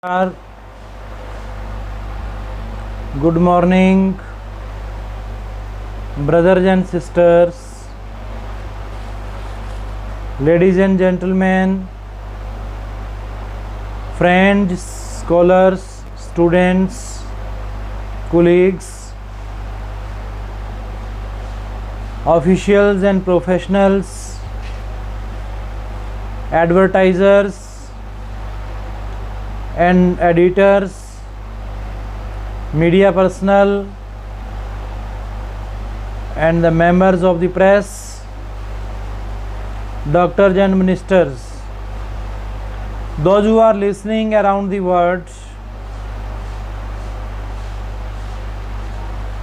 Good morning, brothers and sisters, ladies and gentlemen, friends, scholars, students, colleagues, officials and professionals, advertisers and editors, media personnel and the members of the press, doctors and ministers, those who are listening around the world.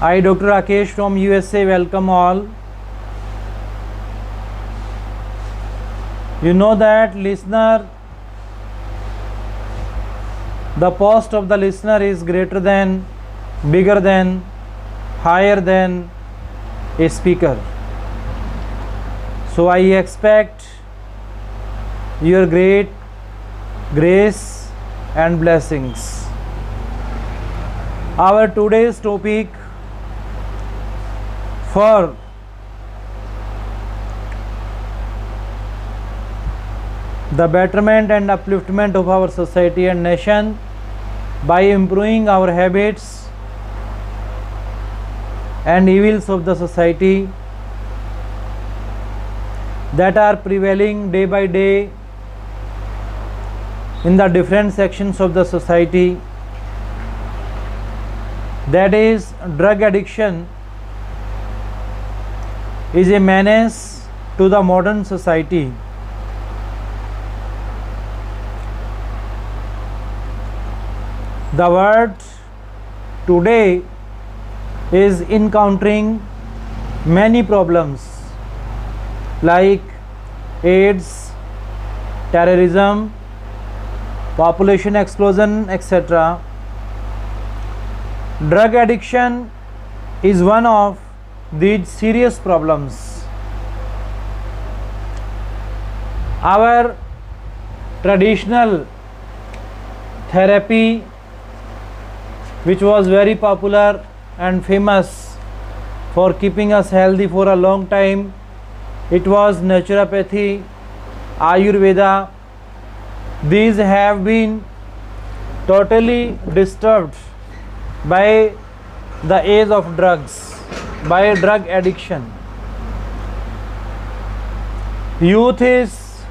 I, Dr. Rakesh from USA, welcome all. You know that the post of the listener is greater than, bigger than, higher than a speaker. So I expect your great grace and blessings. Our today's topic for the betterment and upliftment of our society and nation by improving our habits and evils of the society that are prevailing day by day in the different sections of the society, that is, drug addiction is a menace to the modern society. The world today is encountering many problems like AIDS, terrorism, population explosion, etc. Drug addiction is one of these serious problems. Our traditional therapy, which was very popular and famous for keeping us healthy for a long time, it was naturopathy, Ayurveda. These have been totally disturbed by the age of drugs, by drug addiction. Youth is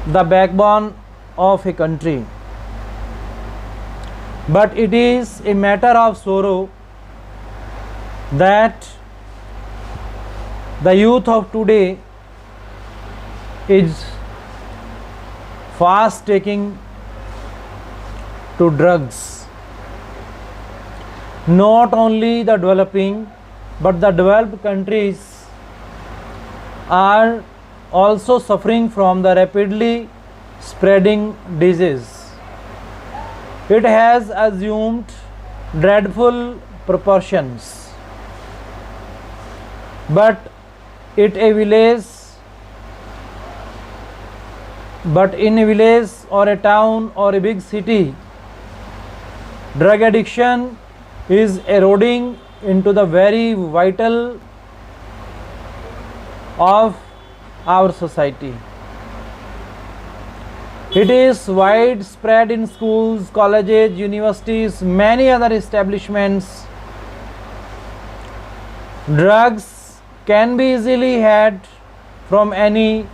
the backbone of a country. But it is a matter of sorrow that the youth of today is fast taking to drugs. Not only the developing, but the developed countries are also suffering from the rapidly spreading disease. It has assumed dreadful proportions, but in a village or a town or a big city, drug addiction is eroding into the very vital of our society. It is widespread in schools, colleges, universities, many other establishments. Drugs can be easily had from any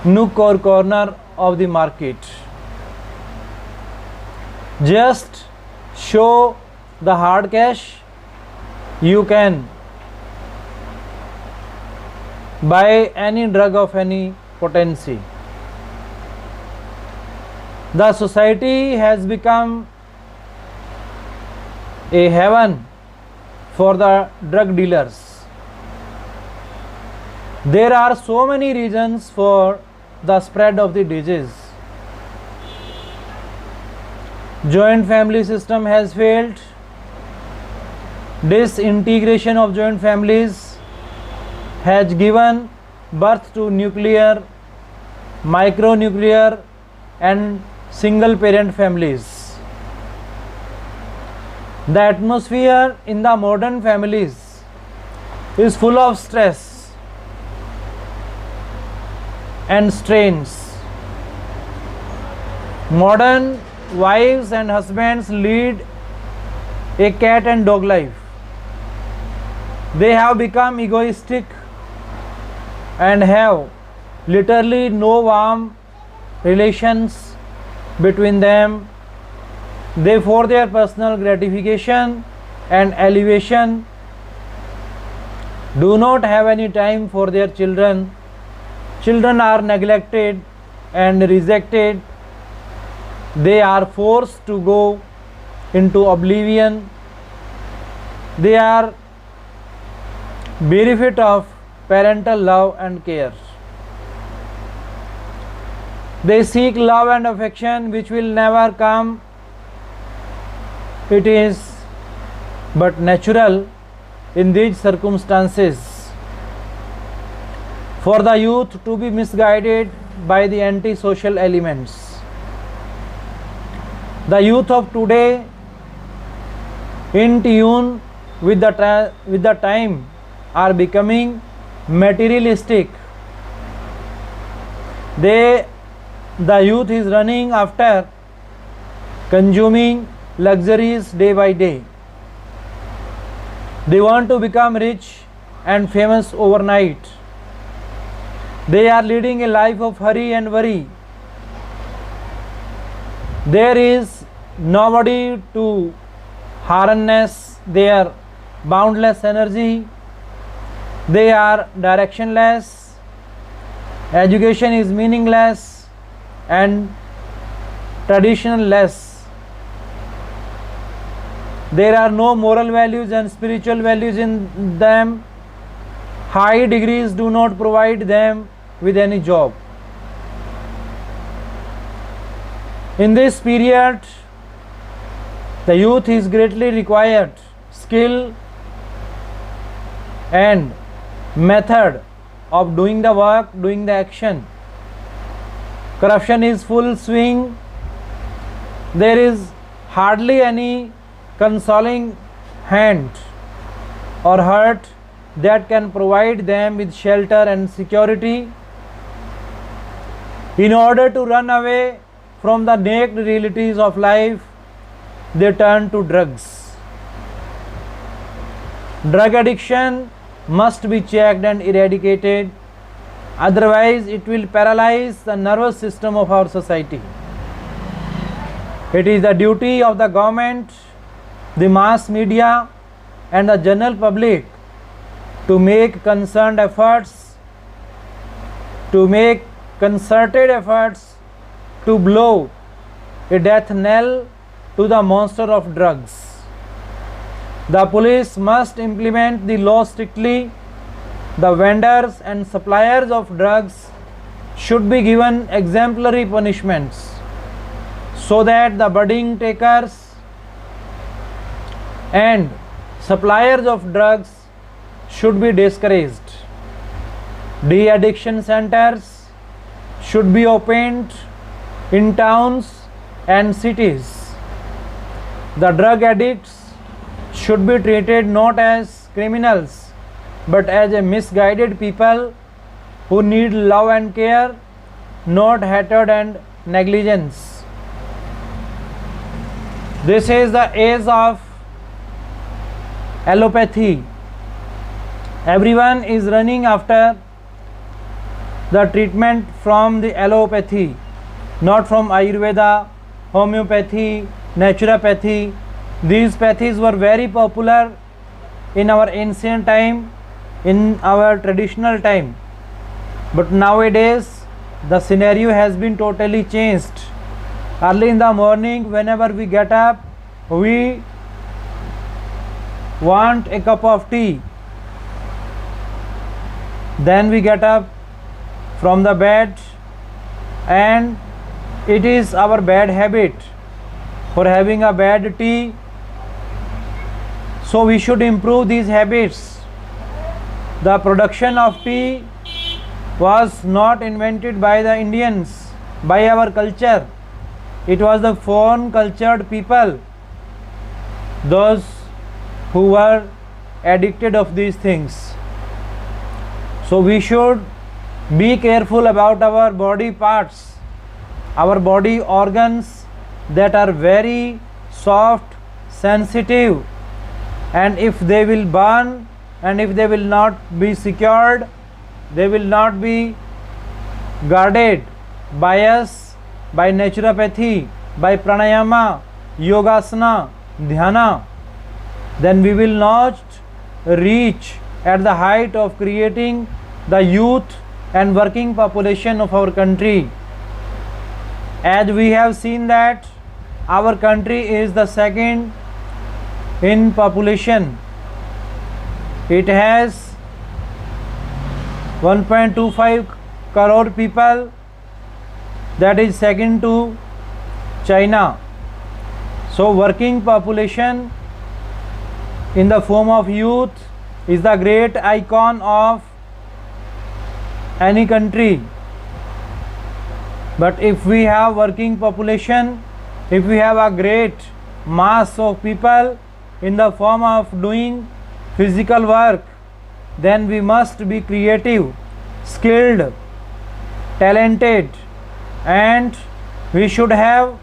nook or corner of the market. Just show the hard cash, you can buy any drug of any potency. The society has become a heaven for the drug dealers. There are so many reasons for the spread of the disease. Joint family system has failed. Disintegration of joint families has given birth to nuclear, micronuclear and single parent families. The atmosphere in the modern families is full of stress and strains. Modern wives and husbands lead a cat and dog life. They have become egoistic and have literally no warm relations between them. They, for their personal gratification and elevation, do not have any time for their children. Children are neglected and rejected. They are forced to go into oblivion. They are bereft of parental love and care. They seek love and affection which will never come. It is but natural in these circumstances for the youth to be misguided by the anti-social elements. The youth of today, in tune with the time, are becoming materialistic. The youth is running after consuming luxuries day by day. They want to become rich and famous overnight. They are leading a life of hurry and worry. There is nobody to harness their boundless energy. They are directionless. Education is meaningless and traditionless. There are no moral values and spiritual values in them. High degrees do not provide them with any job. In this period, the youth is greatly required skill and method of doing the work, doing the action. Corruption is full swing. There is hardly any consoling hand or heart that can provide them with shelter and security. In order to run away from the naked realities of life, they turn to drugs. Drug addiction must be checked and eradicated, otherwise it will paralyze the nervous system of our society. It is the duty of the government, the mass media and the general public to make concerted efforts to blow a death knell to the monster of drugs. The police must implement the law strictly. The vendors and suppliers of drugs should be given exemplary punishments so that the budding takers and suppliers of drugs should be discouraged. De-addiction centers should be opened in towns and cities. The drug addicts should be treated not as criminals but as a misguided people who need love and care, not hatred and negligence. This is the age of allopathy. Everyone is running after the treatment from the allopathy, not from Ayurveda, homeopathy, naturopathy. These pathies were very popular in our ancient time, in our traditional time. But nowadays the scenario has been totally changed. Early in the morning, whenever we get up, we want a cup of tea. Then we get up from the bed, and it is our bad habit for having a bad tea. So we should improve these habits. The production of tea was not invented by the Indians, by our culture. it was the foreign cultured people, those who were addicted of these things. So we should be careful about our body parts, our body organs that are very soft, sensitive, and if they will burn and if they will not be secured, they will not be guarded by us, by naturopathy, by pranayama, yogasana, dhyana, then we will not reach at the height of creating the youth and working population of our country. As we have seen that our country is the second in population. It has 1.25 crore people, that is second to China. So working population in the form of youth is the great icon of any country. But if we have working population, if we have a great mass of people in the form of doing physical work, then we must be creative, skilled, talented, and we should have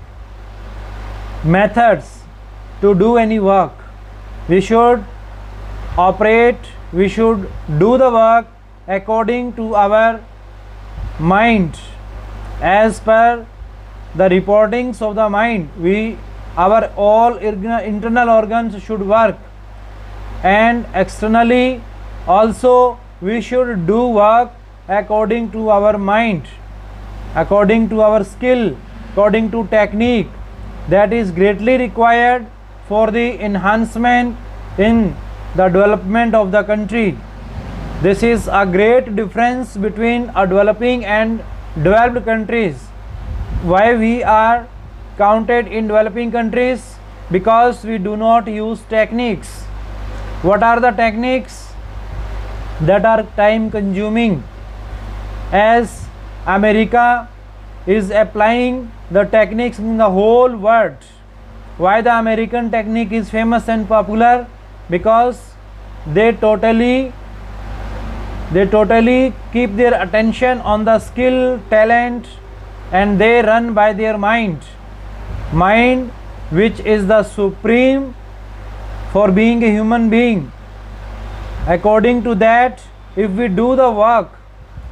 methods to do any work. We should operate, we should do the work according to our mind, as per the reportings of the mind. Our all internal organs should work, and externally also we should do work according to our mind, according to our skill, according to technique that is greatly required for the enhancement in the development of the country. This is a great difference between a developing and developed countries. Why we are counted in developing countries? Because we do not use techniques. What are the techniques? That are time consuming. As America is applying the techniques in the whole world. Why the American technique is famous and popular? Because they totally keep their attention on the skill, talent, and they run by their mind, which is the supreme for being a human being. According to that, if we do the work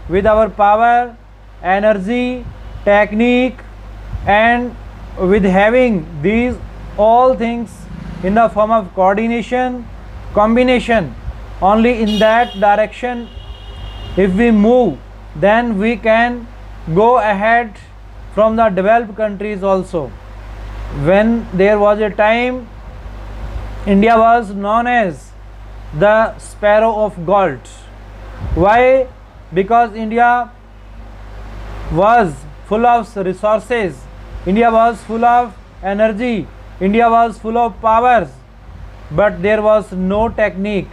with our power, energy, technique, and with having these all things in the form of coordination, combination, only in that direction if we move, then we can go ahead from the developed countries also. When there was a time, India was known as the sparrow of gold. Why? Because India was full of resources, India was full of energy, India was full of powers, but there was no technique.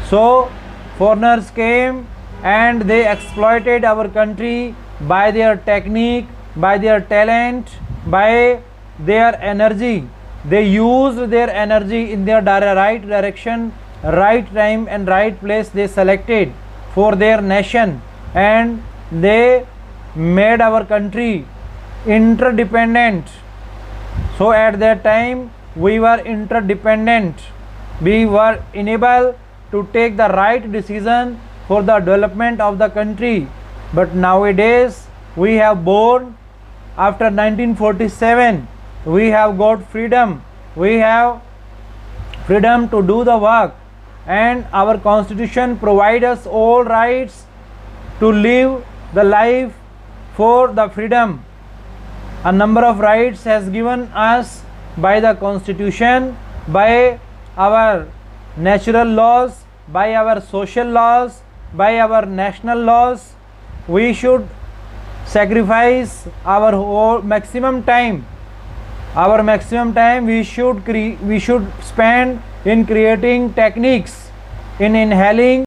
So foreigners came and they exploited our country by their technique, by their talent, by their energy. They used their energy in their right direction, right time and right place they selected for their nation, and they made our country interdependent. So at that time we were interdependent. We were enabled to take the right decision for the development of the country. But nowadays we have born after 1947, we have got freedom. We have freedom to do the work, and our constitution provides us all rights to live the life for the freedom. A number of rights has given us by the constitution, by our natural laws, by our social laws, by our national laws. We should sacrifice our whole maximum time. Our maximum time we should spend in creating techniques, in inhaling